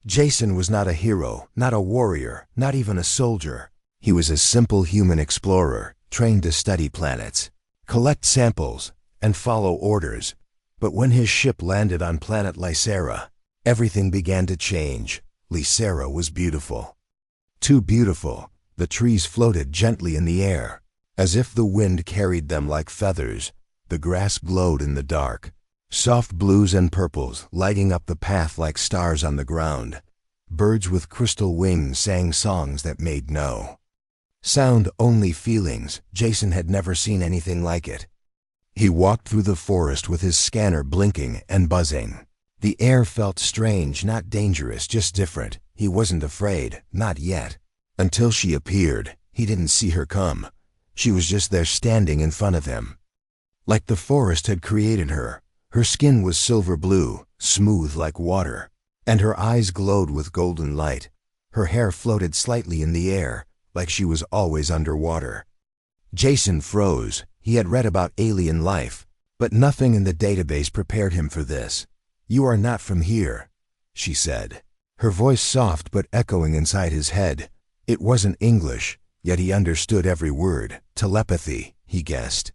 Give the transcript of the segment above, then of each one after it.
Jason was not a hero, not a warrior, not even a soldier. He was a simple human explorer, trained to study planets, collect samples, and follow orders. But when his ship landed on planet Lysera, everything began to change. Lysera was beautiful. Too beautiful. The trees floated gently in the air, as if the wind carried them like feathers. The grass glowed in the dark, soft blues and purples lighting up the path like stars on the ground. Birds with crystal wings sang songs that made no sound, only feelings. Jason had never seen anything like it. He walked through the forest with his scanner blinking and buzzing. The air felt strange, not dangerous, just different. He wasn't afraid, not yet. Until she appeared. He didn't see her come. She was just there standing in front of him. Like the forest had created her. Her skin was silver blue, smooth like water, and her eyes glowed with golden light. Her hair floated slightly in the air, like she was always underwater. Jason froze. He had read about alien life, but nothing in the database prepared him for this. "You are not from here," she said, her voice soft but echoing inside his head. It wasn't English, yet he understood every word. Telepathy, he guessed.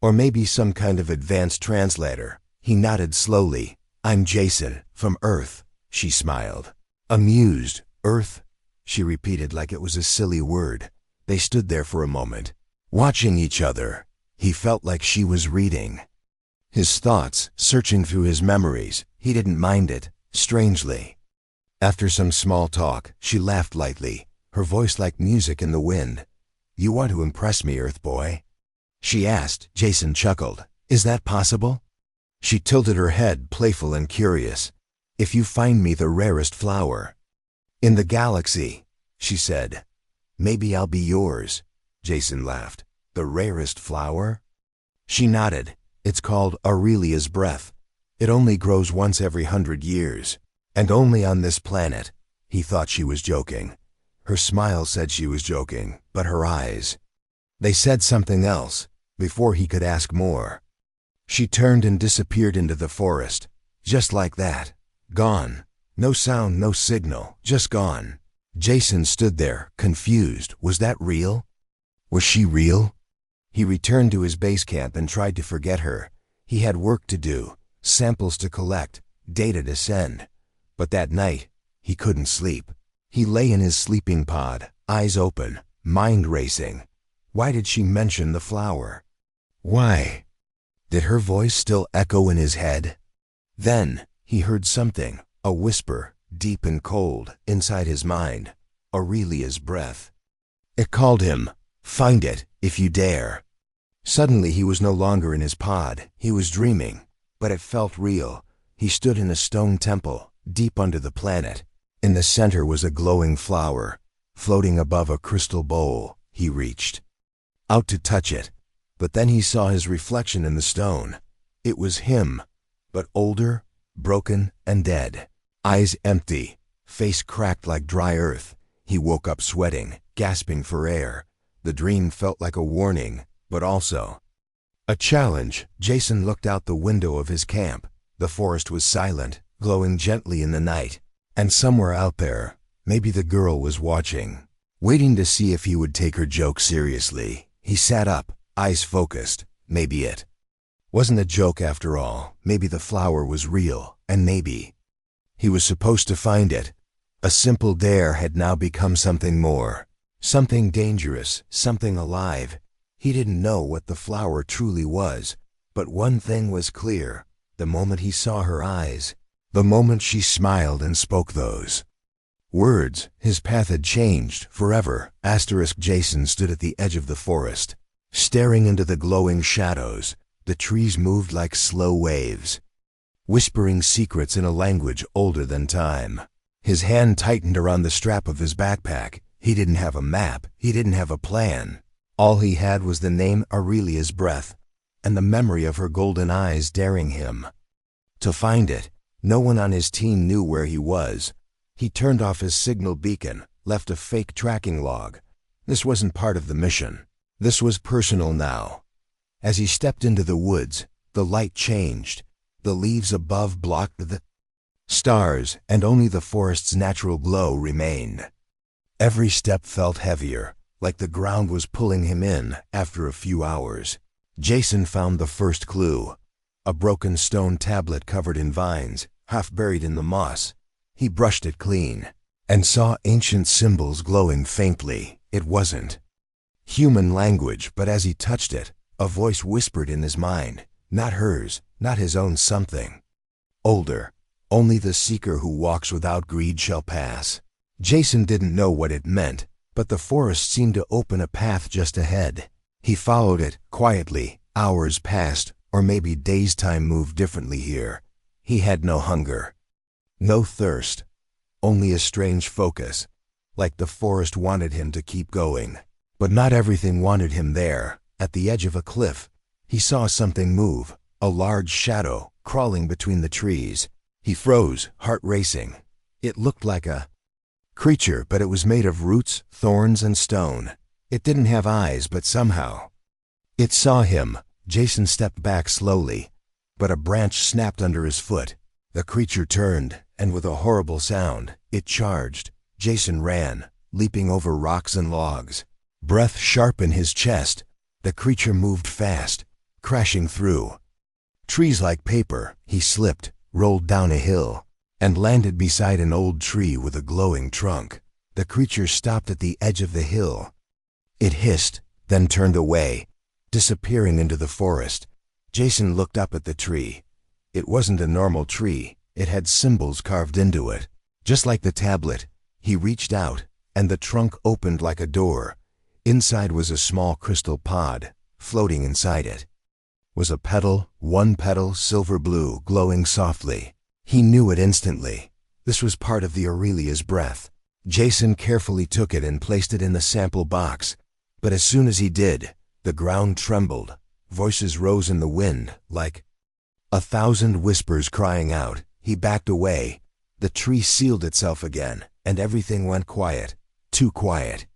Or maybe some kind of advanced translator. He nodded slowly. "I'm Jason, from Earth," she smiled. Amused. "Earth?" she repeated like it was a silly word. They stood there for a moment, watching each other. He felt like she was reading his thoughts, searching through his memories. He didn't mind it, strangely. After some small talk, she laughed lightly, her voice like music in the wind. "You want to impress me, Earth boy?" she asked. Jason chuckled. "Is that possible?" She tilted her head, playful and curious. "If you find me the rarest flower in the galaxy," she said, "maybe I'll be yours." Jason laughed. "The rarest flower?" She nodded. "It's called Aurelia's breath. It only grows once every 100 years, and only on this planet." He thought she was joking. Her smile said she was joking, but her eyes, they said something else. Before he could ask more, she turned and disappeared into the forest. Just like that. Gone. No sound, no signal, just gone. Jason stood there, confused. Was that real? Was she real? He returned to his base camp and tried to forget her. He had work to do, samples to collect, data to send. But that night, he couldn't sleep. He lay in his sleeping pod, eyes open, mind racing. Why did she mention the flower? Why? Did her voice still echo in his head? Then, he heard something, a whisper, deep and cold, inside his mind. Aurelia's breath. It called him. "Find it, if you dare." Suddenly he was no longer in his pod. He was dreaming, but it felt real. He stood in a stone temple, deep under the planet. In the center was a glowing flower, floating above a crystal bowl. He reached out to touch it, but then he saw his reflection in the stone. It was him, but older, broken, and dead. Eyes empty, face cracked like dry earth. He woke up sweating, gasping for air. The dream felt like a warning, but also a challenge. Jason looked out the window of his camp. The forest was silent, glowing gently in the night. And somewhere out there, maybe the girl was watching, waiting to see if he would take her joke seriously. He sat up, eyes focused. Maybe it wasn't a joke after all. Maybe the flower was real, and maybe he was supposed to find it. A simple dare had now become something more. Something dangerous, something alive. He didn't know what the flower truly was, but one thing was clear. The moment he saw her eyes, the moment she smiled and spoke those words, his path had changed forever. Jason stood at the edge of the forest, staring into the glowing shadows. The trees moved like slow waves, whispering secrets in a language older than time. His hand tightened around the strap of his backpack. He didn't have a map. He didn't have a plan. All he had was the name Aurelia's breath, and the memory of her golden eyes daring him to find it. No one on his team knew where he was. He turned off his signal beacon, left a fake tracking log. This wasn't part of the mission. This was personal now. As he stepped into the woods, the light changed. The leaves above blocked the Stars, and only the forest's natural glow remained. Every step felt heavier, like the ground was pulling him in. After a few hours, Jason found the first clue. A broken stone tablet covered in vines, half buried in the moss. He brushed it clean, and saw ancient symbols glowing faintly. It wasn't human language, but as he touched it, a voice whispered in his mind. Not hers, not his own something. Older. Only the seeker who walks without greed shall pass. Jason didn't know what it meant, but the forest seemed to open a path just ahead. He followed it, quietly. Hours passed, or maybe days. Time moved differently here. He had no hunger, no thirst, only a strange focus, like the forest wanted him to keep going. But not everything wanted him there. At the edge of a cliff, he saw something move, a large shadow crawling between the trees. He froze, heart racing. It looked like a creature, but it was made of roots, thorns, and stone. It didn't have eyes, but somehow it saw him. Jason stepped back slowly, but a branch snapped under his foot. The creature turned, and with a horrible sound, it charged. Jason ran, leaping over rocks and logs, breath sharp in his chest. The creature moved fast, crashing through trees like paper. He slipped, rolled down a hill, and landed beside an old tree with a glowing trunk. The creature stopped at the edge of the hill. It hissed, then turned away, disappearing into the forest. Jason looked up at the tree. It wasn't a normal tree. It had symbols carved into it, just like the tablet. He reached out, and the trunk opened like a door. Inside was a small crystal pod. Floating inside it was a petal, one petal, silver blue, glowing softly. He knew it instantly. This was part of the Aurelia's breath. Jason carefully took it and placed it in the sample box. But as soon as he did, the ground trembled. Voices rose in the wind, like 1,000 whispers crying out. He backed away. The tree sealed itself again, and everything went quiet. Too quiet.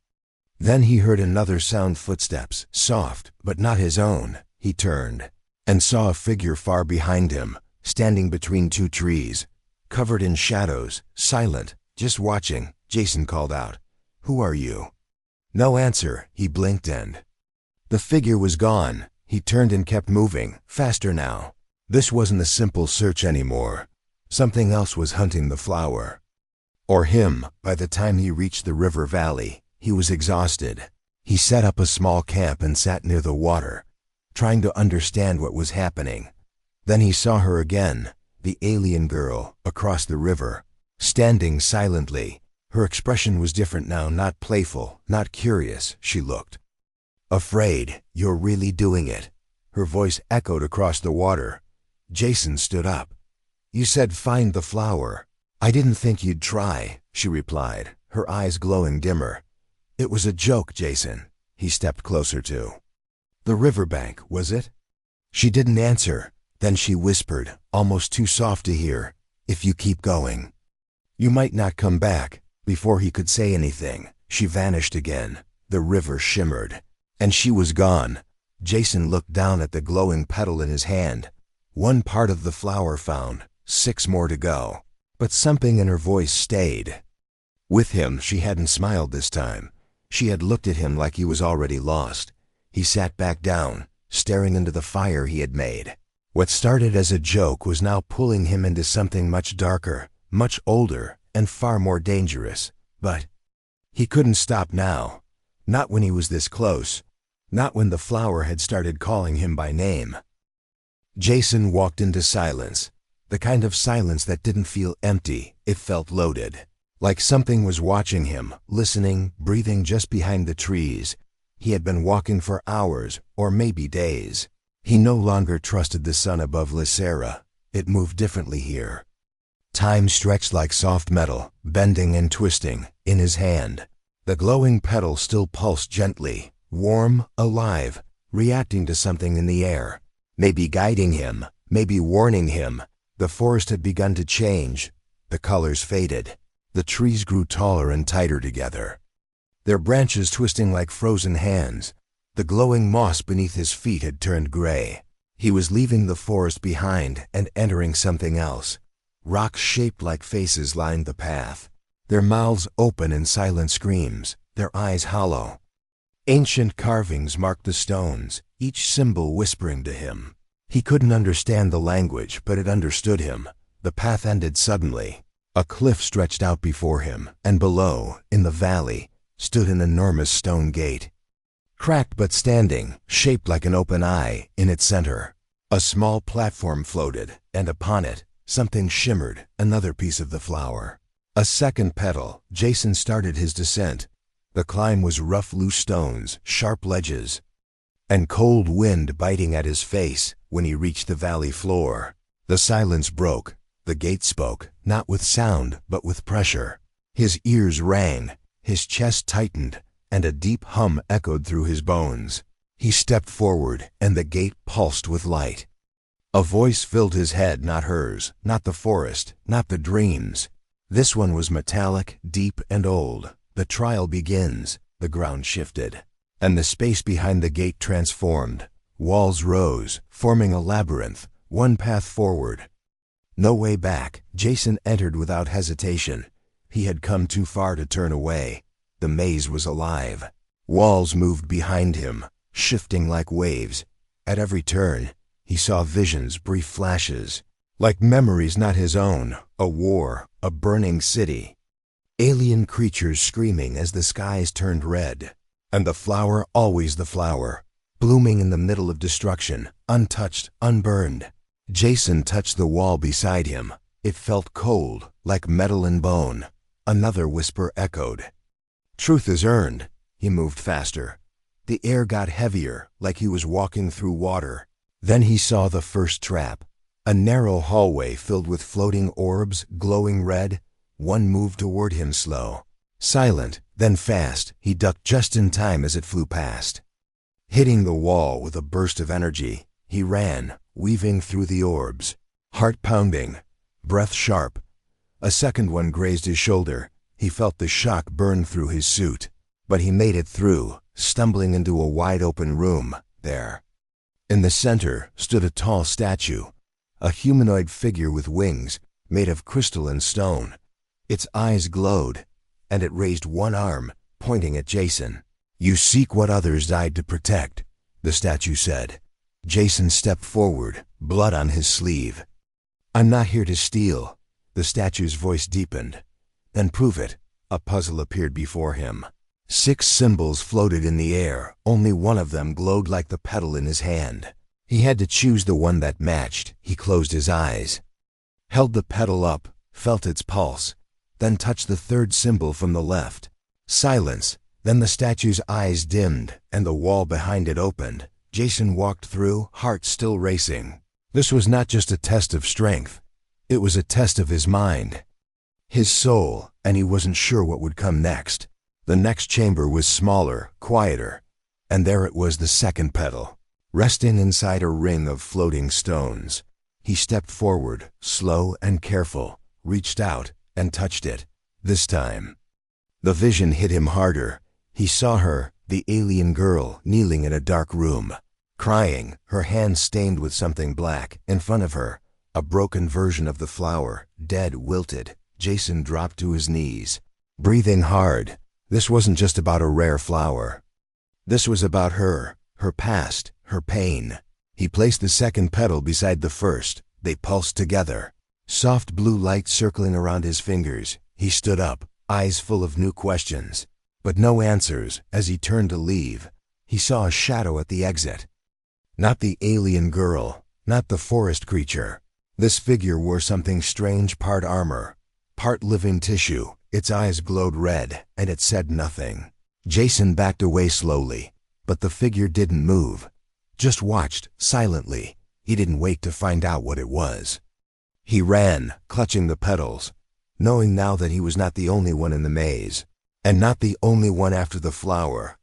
Then he heard another sound, footsteps, soft, but not his own. He turned, and saw a figure far behind him, standing between two trees, covered in shadows, silent, just watching. Jason called out, "Who are you?" No answer. He blinked and the figure was gone. He turned and kept moving, faster now. This wasn't a simple search anymore. Something else was hunting the flower. Or him. By the time he reached the river valley, he was exhausted. He set up a small camp and sat near the water, trying to understand what was happening. Then he saw her again, the alien girl, across the river, standing silently. Her expression was different now, not playful, not curious. She looked afraid. "You're really doing it." Her voice echoed across the water. Jason stood up. "You said find the flower. I didn't think you'd try," she replied, her eyes glowing dimmer. "It was a joke, Jason." He stepped closer to the riverbank. "Was it?" She didn't answer. Then she whispered, almost too soft to hear, "If you keep going, you might not come back." Before he could say anything, she vanished again. The river shimmered, and she was gone. Jason looked down at the glowing petal in his hand. One part of the flower found, 6 more to go. But something in her voice stayed with him. She hadn't smiled this time. She had looked at him like he was already lost. He sat back down, staring into the fire he had made. What started as a joke was now pulling him into something much darker, much older, and far more dangerous. But he couldn't stop now. Not when he was this close. Not when the flower had started calling him by name. Jason walked into silence. The kind of silence that didn't feel empty. It felt loaded. Like something was watching him, listening, breathing just behind the trees. He had been walking for hours, or maybe days. He no longer trusted the sun above Lysera. It moved differently here. Time stretched like soft metal, bending and twisting, in his hand. The glowing petal still pulsed gently, warm, alive, reacting to something in the air. Maybe guiding him, maybe warning him. The forest had begun to change. The colors faded. The trees grew taller and tighter together, their branches twisting like frozen hands. The glowing moss beneath his feet had turned gray. He was leaving the forest behind and entering something else. Rocks shaped like faces lined the path, their mouths open in silent screams, their eyes hollow. Ancient carvings marked the stones, each symbol whispering to him. He couldn't understand the language, but it understood him. The path ended suddenly. A cliff stretched out before him, and below, in the valley, stood an enormous stone gate. Cracked but standing, shaped like an open eye, in its center. A small platform floated, and upon it, something shimmered, another piece of the flower. A second petal, Jason started his descent. The climb was rough, loose stones, sharp ledges, and cold wind biting at his face. When he reached the valley floor, the silence broke. The gate spoke, not with sound, but with pressure. His ears rang, his chest tightened, and a deep hum echoed through his bones. He stepped forward, and the gate pulsed with light. A voice filled his head, not hers, not the forest, not the dreams. This one was metallic, deep, and old. The trial begins. The ground shifted, and the space behind the gate transformed. Walls rose, forming a labyrinth, one path forward. No way back. Jason entered without hesitation. He had come too far to turn away. The maze was alive. Walls moved behind him, shifting like waves. At every turn, he saw visions, brief flashes, like memories not his own. A war, a burning city, alien creatures screaming as the skies turned red. And the flower, always the flower, blooming in the middle of destruction, untouched, unburned. Jason touched the wall beside him. It felt cold, like metal and bone. Another whisper echoed. Truth is earned. He moved faster. The air got heavier, like he was walking through water. Then he saw the first trap. A narrow hallway filled with floating orbs, glowing red. One moved toward him slow, silent, then fast. He ducked just in time as it flew past. Hitting the wall with a burst of energy, he ran, weaving through the orbs, heart pounding, breath sharp. A second one grazed his shoulder. He felt the shock burn through his suit. But he made it through, stumbling into a wide-open room. There, in the center, stood a tall statue, a humanoid figure with wings, made of crystal and stone. Its eyes glowed, and it raised one arm, pointing at Jason. "You seek what others died to protect," the statue said. Jason stepped forward, blood on his sleeve. "I'm not here to steal," the statue's voice deepened. "Then prove it." A puzzle appeared before him. 6 symbols floated in the air. Only one of them glowed like the petal in his hand. He had to choose the one that matched. He closed his eyes, held the petal up, felt its pulse, then touched the third symbol from the left. Silence. Then the statue's eyes dimmed, and the wall behind it opened. Jason walked through, heart still racing. This was not just a test of strength. It was a test of his mind, his soul, and he wasn't sure what would come next. The next chamber was smaller, quieter, and there it was, the second petal, resting inside a ring of floating stones. He stepped forward, slow and careful, reached out, and touched it. This time, the vision hit him harder. He saw her, the alien girl, kneeling in a dark room, crying, her hands stained with something black. In front of her, a broken version of the flower, dead, wilted. Jason dropped to his knees, breathing hard. This wasn't just about a rare flower. This was about her, her past, her pain. He placed the second petal beside the first. They pulsed together, soft blue light circling around his fingers. He stood up, eyes full of new questions, but no answers. As he turned to leave, he saw a shadow at the exit. Not the alien girl, not the forest creature. This figure wore something strange, part armor, part living tissue. Its eyes glowed red, and it said nothing. Jason backed away slowly, but the figure didn't move, just watched, silently. He didn't wait to find out what it was. He ran, clutching the petals, knowing now that he was not the only one in the maze, and not the only one after the flower.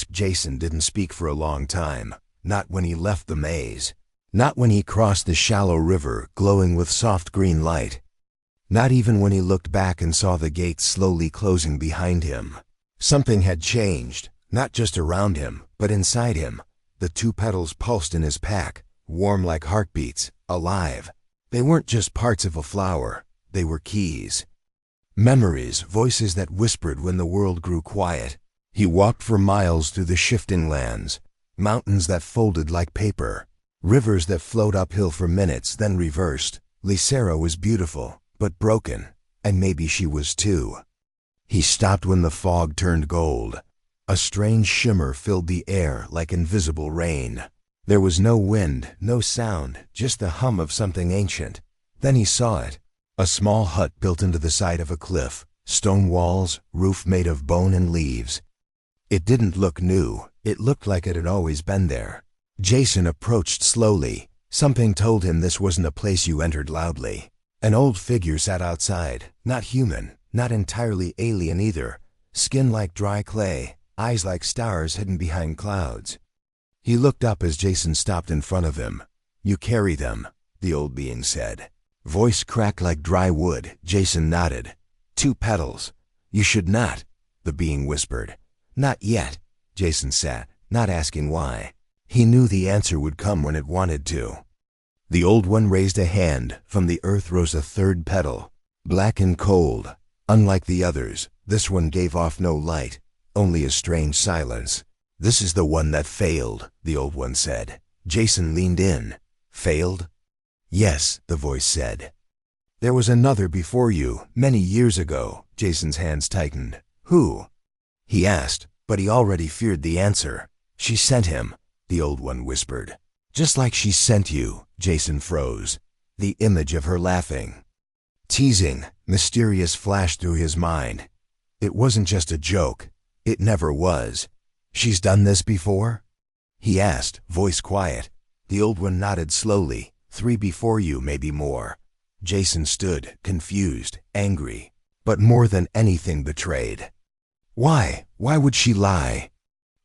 Jason didn't speak for a long time, not when he left the maze, not when he crossed the shallow river glowing with soft green light, not even when he looked back and saw the gate slowly closing behind him. Something had changed, not just around him, but inside him. The 2 petals pulsed in his pack, warm like heartbeats, alive. They weren't just parts of a flower, they were keys. Memories, voices that whispered when the world grew quiet. He walked for miles through the shifting lands, mountains that folded like paper, rivers that flowed uphill for minutes, then reversed. Lysera was beautiful, but broken, and maybe she was too. He stopped when the fog turned gold. A strange shimmer filled the air like invisible rain. There was no wind, no sound, just the hum of something ancient. Then he saw it. A small hut built into the side of a cliff, stone walls, roof made of bone and leaves. It didn't look new, it looked like it had always been there. Jason approached slowly. Something told him this wasn't a place you entered loudly. An old figure sat outside, not human, not entirely alien either. Skin like dry clay, eyes like stars hidden behind clouds. He looked up as Jason stopped in front of him. "You carry them," the old being said. Voice cracked like dry wood. Jason nodded. "2 petals." "You should not," the being whispered. "Not yet." Jason sat, not asking why. He knew the answer would come when it wanted to. The old one raised a hand. From the earth rose a 3rd petal, black and cold. Unlike the others, this one gave off no light, only a strange silence. "This is the one that failed," the old one said. Jason leaned in. "Failed?" "Yes," the voice said. "There was another before you, many years ago." Jason's hands tightened. "Who?" he asked, but he already feared the answer. "She sent him," the old one whispered. "Just like she sent you." Jason froze. The image of her laughing, teasing, mysterious flashed through his mind. It wasn't just a joke. It never was. "She's done this before?" he asked, voice quiet. The old one nodded slowly. 3 before you, maybe more." Jason stood, confused, angry, but more than anything betrayed. Why? Why would she lie?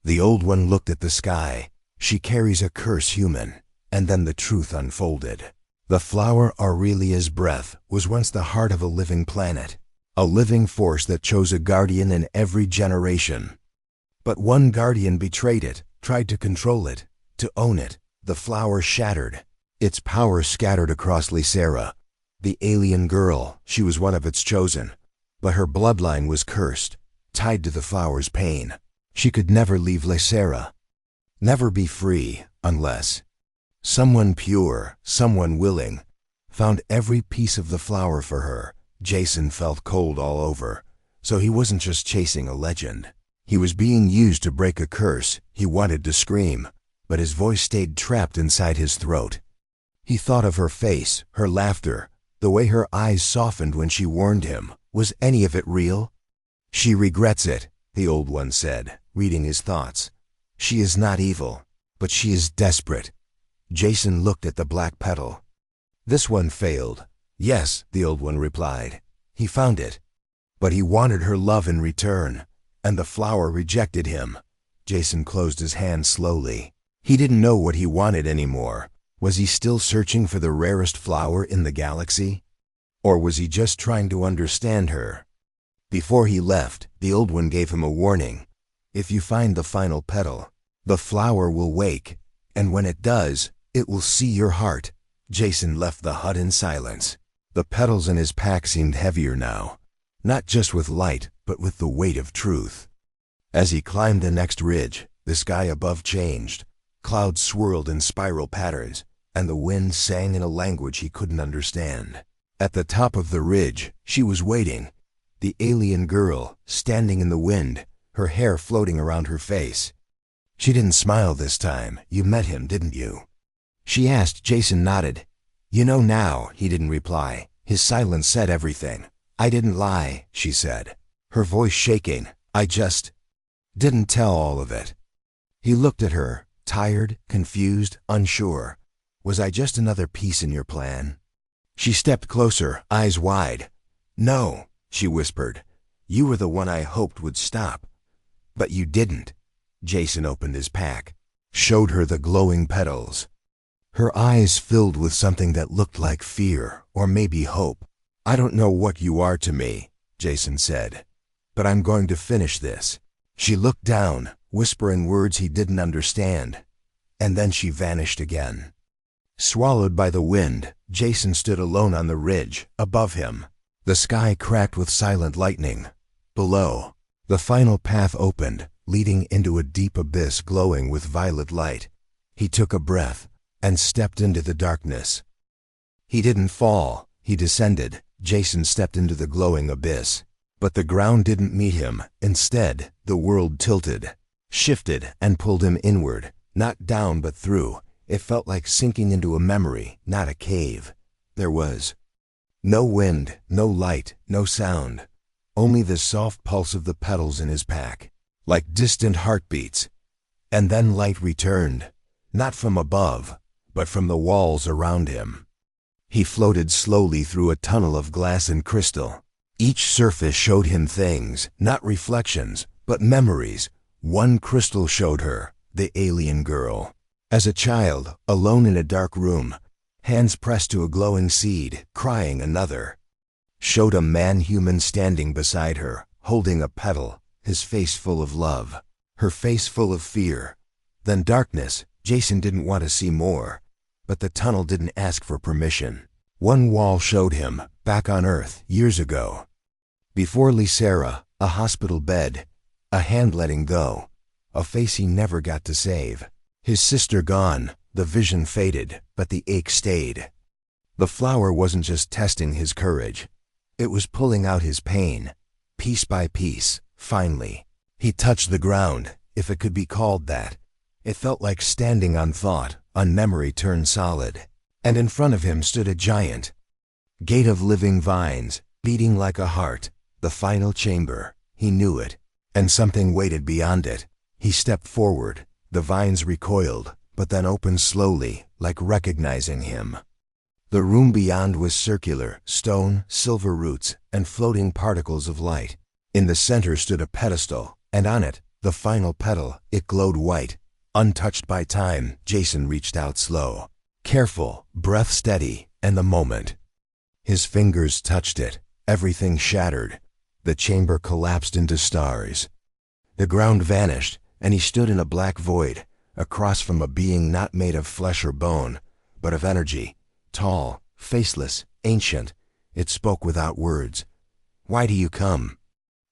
The old one looked at the sky. "She carries a curse, human." And then the truth unfolded. The flower Aurelia's breath was once the heart of a living planet, a living force that chose a guardian in every generation. But one guardian betrayed it, tried to control it, to own it. The flower shattered. Its power scattered across Lysera. The alien girl, she was one of its chosen. But her bloodline was cursed, tied to the flower's pain. She could never leave Lysera, never be free, unless someone pure, someone willing, found every piece of the flower for her. Jason felt cold all over. So he wasn't just chasing a legend. He was being used to break a curse. He wanted to scream, but his voice stayed trapped inside his throat. He thought of her face, her laughter, the way her eyes softened when she warned him. Was any of it real? "She regrets it," the old one said, reading his thoughts. "She is not evil, but she is desperate." Jason looked at the black petal. "This one failed." "Yes," the old one replied. "He found it. But he wanted her love in return, and the flower rejected him." Jason closed his hand slowly. He didn't know what he wanted anymore. Was he still searching for the rarest flower in the galaxy? Or was he just trying to understand her? Before he left, the old one gave him a warning. "If you find the final petal, the flower will wake, and when it does, it will see your heart." Jason left the hut in silence. The petals in his pack seemed heavier now, not just with light, but with the weight of truth. As he climbed the next ridge, the sky above changed. Clouds swirled in spiral patterns, and the wind sang in a language he couldn't understand. At the top of the ridge, she was waiting. The alien girl, standing in the wind, her hair floating around her face. She didn't smile this time. "You met him, didn't you?" she asked. Jason nodded. "You know now," he didn't reply. His silence said everything. "I didn't lie," she said, her voice shaking. "I just didn't tell all of it." He looked at her, tired, confused, unsure. "Was I just another piece in your plan?" She stepped closer, eyes wide. "No," she whispered. "You were the one I hoped would stop. But you didn't." Jason opened his pack, showed her the glowing petals. Her eyes filled with something that looked like fear, or maybe hope. "I don't know what you are to me," Jason said, "but I'm going to finish this." She looked down, whispering words he didn't understand, and then she vanished again. Swallowed by the wind, Jason stood alone on the ridge, above him. The sky cracked with silent lightning. Below, the final path opened, leading into a deep abyss glowing with violet light. He took a breath and stepped into the darkness. He didn't fall, he descended. Jason stepped into the glowing abyss. But the ground didn't meet him. Instead, the world tilted, shifted, and pulled him inward, not down but through. It felt like sinking into a memory, not a cave. There was no wind, no light, no sound. Only the soft pulse of the petals in his pack, like distant heartbeats. And then light returned, not from above, but from the walls around him. He floated slowly through a tunnel of glass and crystal. Each surface showed him things, not reflections, but memories. One crystal showed her, the alien girl. As a child, alone in a dark room, hands pressed to a glowing seed, crying another. Showed a man-human standing beside her, holding a petal, his face full of love, her face full of fear. Then darkness. Jason didn't want to see more, but the tunnel didn't ask for permission. One wall showed him, back on Earth, years ago. Before Lysera, a hospital bed, a hand letting go, a face he never got to save. His sister gone, the vision faded, but the ache stayed. The flower wasn't just testing his courage. It was pulling out his pain, piece by piece. Finally, he touched the ground, if it could be called that. It felt like standing on thought, on memory turned solid. And in front of him stood a giant gate of living vines, beating like a heart. The final chamber. He knew it. And something waited beyond it. He stepped forward. The vines recoiled, but then opened slowly, like recognizing him. The room beyond was circular, stone, silver roots, and floating particles of light. In the center stood a pedestal, and on it, the final petal. It glowed white, untouched by time. Jason reached out slow, careful, breath steady, and the moment. His fingers touched it. Everything shattered. The chamber collapsed into stars. The ground vanished, and he stood in a black void, across from a being not made of flesh or bone, but of energy. Tall, faceless, ancient. It spoke without words. "Why do you come?"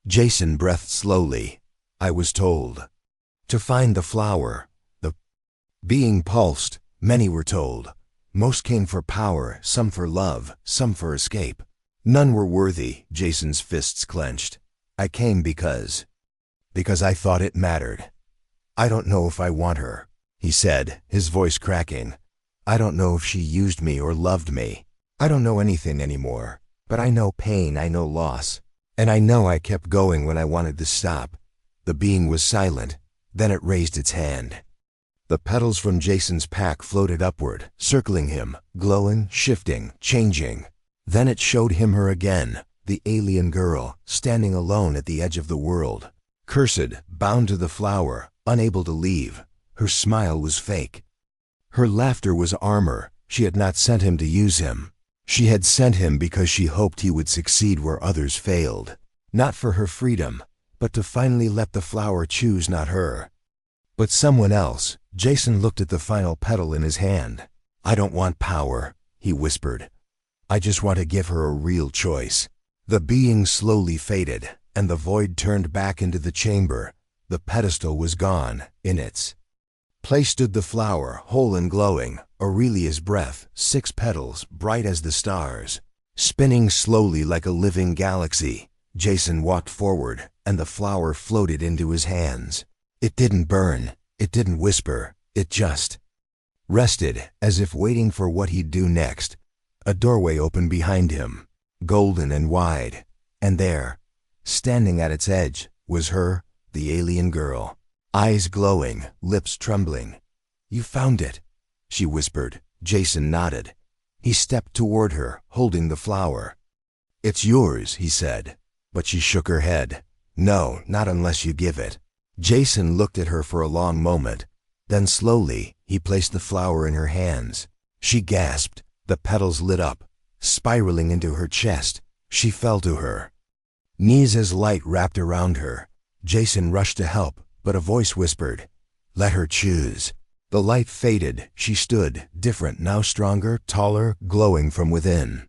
Jason breathed slowly. "I was told to find the flower." The being pulsed. Many were told. Most came for power, some for love, some for escape. None were worthy. Jason's fists clenched. "I came because I thought it mattered. I don't know if I want her," he said, his voice cracking. "I don't know if she used me or loved me. I don't know anything anymore. But I know pain, I know loss. And I know I kept going when I wanted to stop." The being was silent. Then it raised its hand. The petals from Jason's pack floated upward, circling him, glowing, shifting, changing. Then it showed him her again, the alien girl, standing alone at the edge of the world. Cursed, bound to the flower, unable to leave. Her smile was fake. Her laughter was armor. She had not sent him to use him. She had sent him because she hoped he would succeed where others failed. Not for her freedom, but to finally let the flower choose not her, but someone else. Jason looked at the final petal in his hand. "I don't want power," he whispered. "I just want to give her a real choice." The being slowly faded, and the void turned back into the chamber. The pedestal was gone. In its place stood the flower, whole and glowing, Aurelia's breath, 6 petals, bright as the stars, spinning slowly like a living galaxy. Jason walked forward, and the flower floated into his hands. It didn't burn. It didn't whisper. It just rested, as if waiting for what he'd do next. A doorway opened behind him, golden and wide, and there, standing at its edge, was her, the alien girl, eyes glowing, lips trembling. "You found it," she whispered. Jason nodded. He stepped toward her, holding the flower. "It's yours," he said, but she shook her head. "No, not unless you give it." Jason looked at her for a long moment. Then slowly, he placed the flower in her hands. She gasped. The petals lit up, spiraling into her chest. She fell to her knees as light wrapped around her. Jason rushed to help, but a voice whispered, "Let her choose." The light faded. She stood, different, now stronger, taller, glowing from within.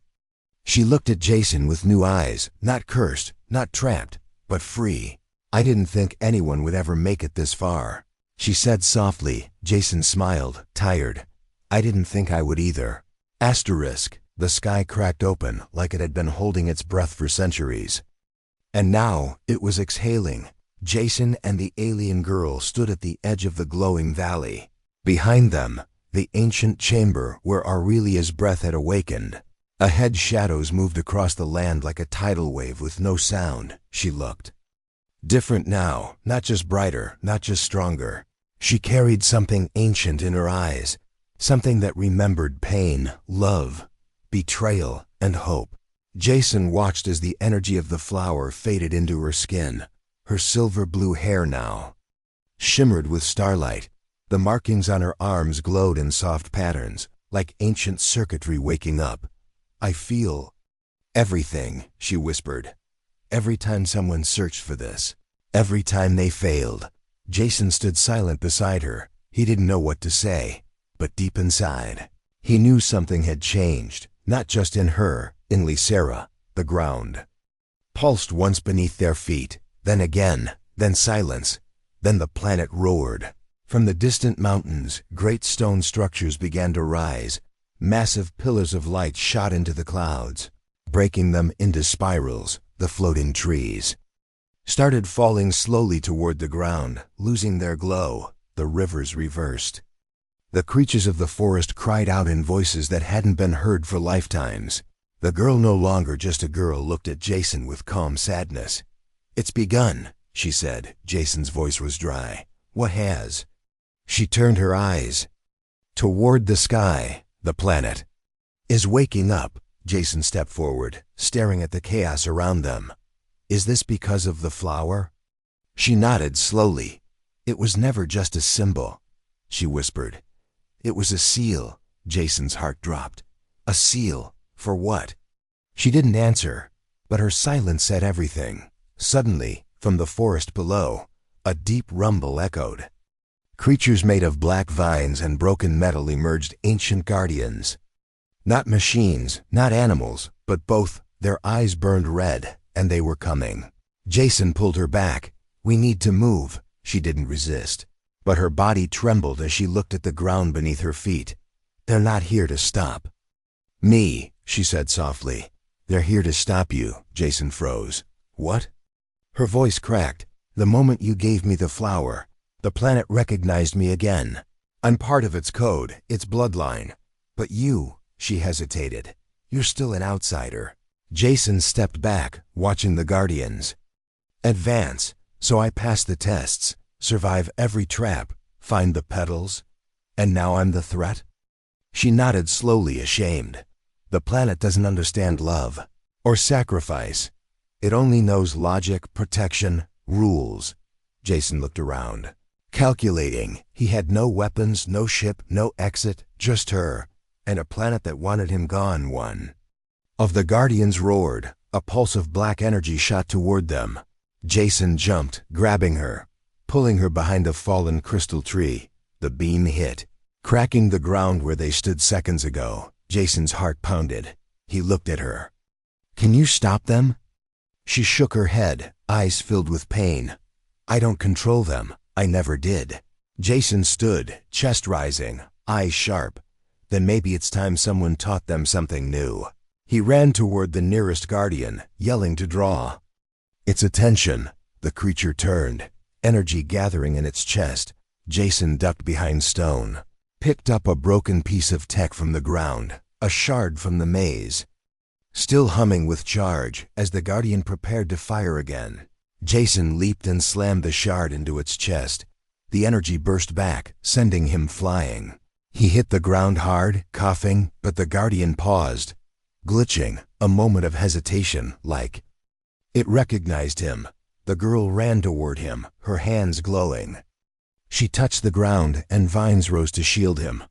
She looked at Jason with new eyes, not cursed, not trapped, but free. "I didn't think anyone would ever make it this far," she said softly. Jason smiled, tired. "I didn't think I would either." Asterisk. The sky cracked open like it had been holding its breath for centuries. And now it was exhaling. Jason and the alien girl stood at the edge of the glowing valley. Behind them, the ancient chamber where Aurelia's breath had awakened. Ahead, shadows moved across the land like a tidal wave with no sound. She looked different now, not just brighter, not just stronger. She carried something ancient in her eyes, something that remembered pain, love, betrayal, and hope. Jason watched as the energy of the flower faded into her skin. Her silver blue hair now shimmered with starlight. The markings on her arms glowed in soft patterns, like ancient circuitry waking up. "I feel everything," she whispered. "Every time someone searched for this, every time they failed." Jason stood silent beside her. He didn't know what to say, but deep inside, he knew something had changed, not just in her, in Lysera. The ground pulsed once beneath their feet, then again, then silence, then the planet roared. From the distant mountains, great stone structures began to rise. Massive pillars of light shot into the clouds, breaking them into spirals. The floating trees started falling slowly toward the ground, losing their glow. The rivers reversed. The creatures of the forest cried out in voices that hadn't been heard for lifetimes. The girl, no longer just a girl, looked at Jason with calm sadness. "It's begun," she said. Jason's voice was dry. "What has?" She turned her eyes toward the sky. "The planet is waking up." Jason stepped forward, staring at the chaos around them. "Is this because of the flower?" She nodded slowly. "It was never just a symbol," she whispered. "It was a seal." Jason's heart dropped. "A seal? For what?" She didn't answer, but her silence said everything. Suddenly, from the forest below, a deep rumble echoed. Creatures made of black vines and broken metal emerged, ancient guardians. Not machines, not animals, but both. Their eyes burned red, and they were coming. Jason pulled her back. "We need to move." She didn't resist, but her body trembled as she looked at the ground beneath her feet. "They're not here to stop me," she said softly. "They're here to stop you." Jason froze. "What?" Her voice cracked. "The moment you gave me the flower, the planet recognized me again. I'm part of its code, its bloodline. But you," she hesitated, "you're still an outsider." Jason stepped back, watching the guardians advance. "So I passed the tests, survive every trap, find the petals, and now I'm the threat?" She nodded slowly, ashamed. "The planet doesn't understand love or sacrifice. It only knows logic, protection, rules." Jason looked around, calculating. He had no weapons, no ship, no exit, just her, and a planet that wanted him gone. One of the guardians roared. A pulse of black energy shot toward them. Jason jumped, grabbing her, pulling her behind a fallen crystal tree. The beam hit, cracking the ground where they stood seconds ago. Jason's heart pounded. He looked at her. "Can you stop them?" She shook her head, eyes filled with pain. "I don't control them. I never did." Jason stood, chest rising, eyes sharp. "Then maybe it's time someone taught them something new." He ran toward the nearest guardian, yelling to draw its attention. The creature turned, energy gathering in its chest. Jason ducked behind stone, picked up a broken piece of tech from the ground, a shard from the maze, still humming with charge. As the guardian prepared to fire again, Jason leaped and slammed the shard into its chest. The energy burst back, sending him flying. He hit the ground hard, coughing, but the guardian paused, glitching, a moment of hesitation, like it recognized him. The girl ran toward him, her hands glowing. She touched the ground, and vines rose to shield him.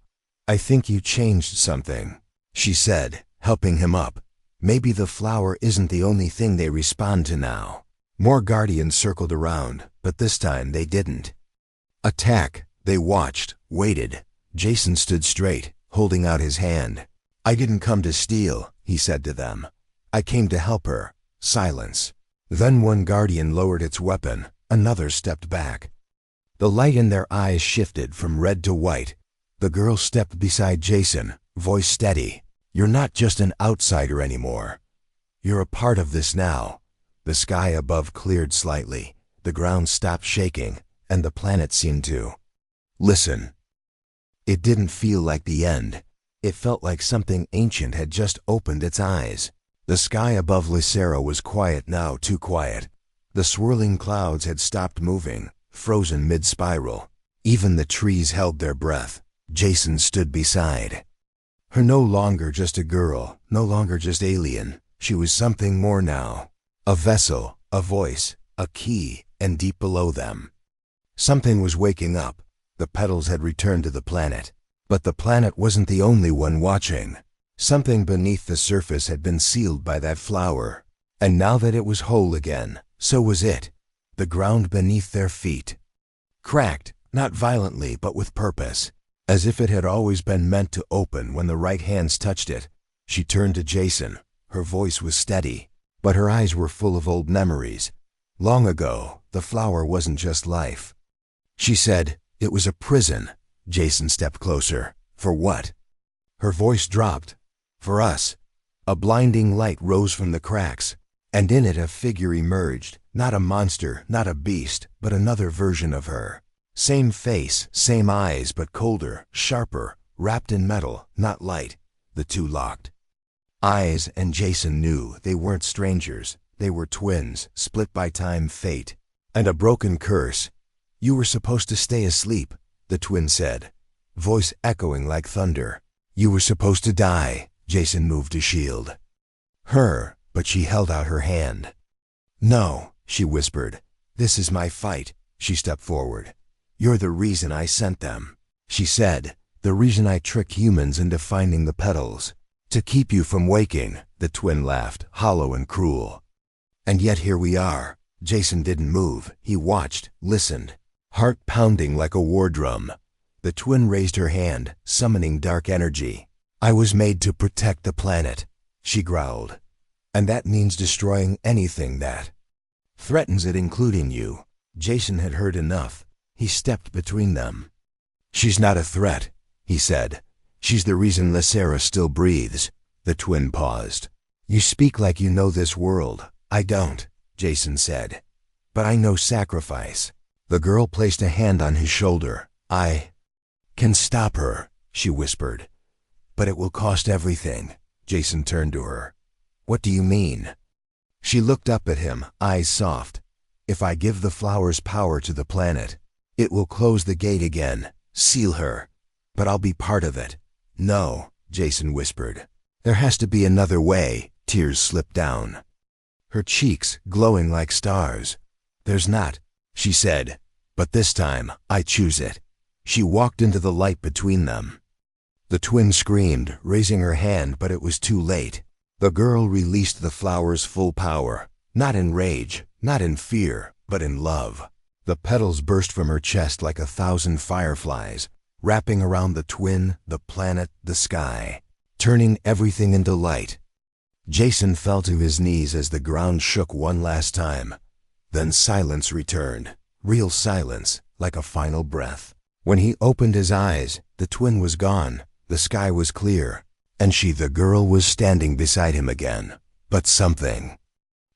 "I think you changed something," she said, helping him up. "Maybe the flower isn't the only thing they respond to now." More guardians circled around, but this time they didn't attack. They watched waited. Jason stood straight, holding out his hand. "I didn't come to steal," he said to them. "I came to help her." Silence. Then one guardian lowered its weapon, another stepped back. The light in their eyes shifted from red to white. The girl stepped beside Jason, voice steady. "You're not just an outsider anymore. You're a part of this now." The sky above cleared slightly, the ground stopped shaking, and the planet seemed to listen. It didn't feel like the end. It felt like something ancient had just opened its eyes. The sky above Lucera was quiet now, too quiet. The swirling clouds had stopped moving, frozen mid-spiral. Even the trees held their breath. Jason stood beside her, no longer just a girl, no longer just alien. She was something more now. A vessel, a voice, a key, and deep below them, something was waking up. The petals had returned to the planet. But the planet wasn't the only one watching. Something beneath the surface had been sealed by that flower. And now that it was whole again, so was it. The ground beneath their feet cracked, not violently but with purpose, as if it had always been meant to open when the right hands touched it. She turned to Jason. Her voice was steady, but her eyes were full of old memories. Long ago, the flower wasn't just life. She said, "It was a prison." Jason stepped closer. "For what?" Her voice dropped. "For us." A blinding light rose from the cracks, and in it a figure emerged. Not a monster, not a beast, but another version of her. Same face, same eyes, but colder, sharper, wrapped in metal, not light. The two locked eyes, and Jason knew they weren't strangers. They were twins, split by time, fate, and a broken curse. "You were supposed to stay asleep," the twin said, voice echoing like thunder. "You were supposed to die." Jason moved to shield her, but she held out her hand. "No," she whispered. "This is my fight." She stepped forward. "You're the reason I sent them," she said. "The reason I tricked humans into finding the petals. To keep you from waking." The twin laughed, hollow and cruel. "And yet here we are." Jason didn't move. He watched, listened, heart pounding like a war drum. The twin raised her hand, summoning dark energy. "I was made to protect the planet," she growled. "And that means destroying anything that threatens it, including you." Jason had heard enough. He stepped between them. "She's not a threat," he said. "She's the reason Lucera still breathes." The twin paused. "You speak like you know this world." "I don't," Jason said. "But I know sacrifice." The girl placed a hand on his shoulder. "I can stop her," she whispered. "But it will cost everything." Jason turned to her. "What do you mean?" She looked up at him, eyes soft. "If I give the flowers power to the planet, it will close the gate again, seal her. But I'll be part of it." "No," Jason whispered. "There has to be another way." Tears slipped down her cheeks, glowing like stars. "There's not," she said. "But this time, I choose it." She walked into the light between them. The twin screamed, raising her hand, but it was too late. The girl released the flower's full power, not in rage, not in fear, but in love. The petals burst from her chest like 1,000 fireflies, wrapping around the twin, the planet, the sky, turning everything into light. Jason fell to his knees as the ground shook one last time. Then silence returned, real silence, like a final breath. When he opened his eyes, the twin was gone, the sky was clear, and she, the girl, was standing beside him again. But something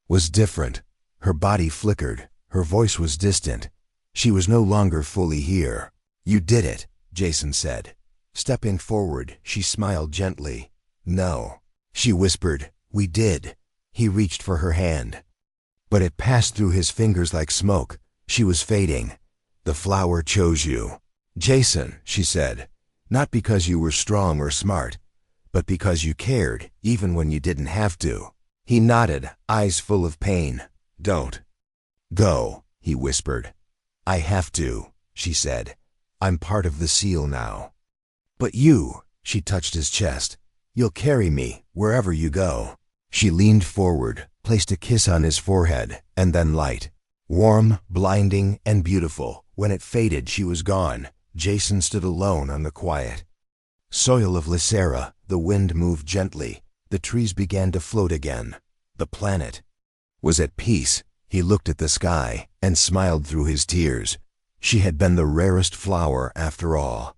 was different. Her body flickered, her voice was distant. She was no longer fully here. "You did it," Jason said. Stepping forward, she smiled gently. "No," she whispered. "We did." He reached for her hand, but it passed through his fingers like smoke. She was fading. "The flower chose you." "Jason," she said, "not because you were strong or smart, but because you cared, even when you didn't have to." He nodded, eyes full of pain. "Don't go," he whispered. "I have to," she said. "I'm part of the seal now." "But you," she touched his chest. "You'll carry me wherever you go." She leaned forward, placed a kiss on his forehead, and then light. Warm, blinding, and beautiful. When it faded, she was gone. Jason stood alone on the quiet soil of Lysera. The wind moved gently. The trees began to float again. The planet was at peace. He looked at the sky and smiled through his tears. She had been the rarest flower after all.